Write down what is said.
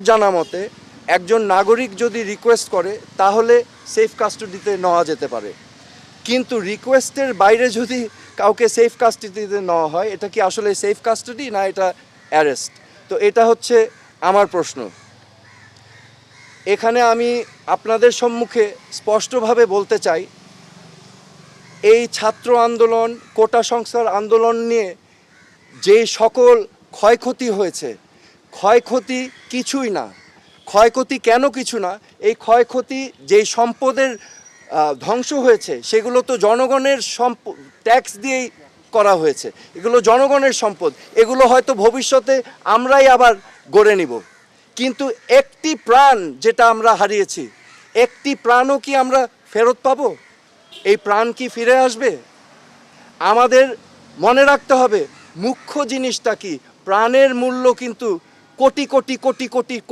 জানা মতে একজন নাগরিক যদি রিকোয়েস্ট করে তাহলে সেফ কাস্টডিতে নেওয়া যেতে পারে, কিন্তু রিকোয়েস্টের বাইরে যদি কাউকে সেফ কাস্টডিতে নেওয়া হয়, এটা কি আসলে সেফ কাস্টডি না এটা অ্যারেস্ট? তো এটা হচ্ছে আমার প্রশ্ন। এখানে আমি আপনাদের সম্মুখে স্পষ্টভাবে বলতে চাই, এই ছাত্র আন্দোলন, কোটা সংস্কার আন্দোলন নিয়ে যে সকল ক্ষয়ক্ষতি হয়েছে, ক্ষয়ক্ষতি কিছুই না। ক্ষয়ক্ষতি কেন কিছু না? এই ক্ষয়ক্ষতি যেই সম্পদের ধ্বংস হয়েছে সেগুলো তো জনগণের ট্যাক্স দিয়েই করা হয়েছে। এগুলো জনগণের সম্পদ, এগুলো হয়তো ভবিষ্যতে আমরাই আবার গড়ে নিব, কিন্তু একটি প্রাণ যেটা আমরা হারিয়েছি, একটি প্রাণও কি আমরা ফেরত পাবো? এই প্রাণ কি ফিরে আসবে? আমাদের মনে রাখতে হবে মুখ্য জিনিসটা কি, প্রাণের মূল্য কিন্তু কোটি কোটি কোটি কোটি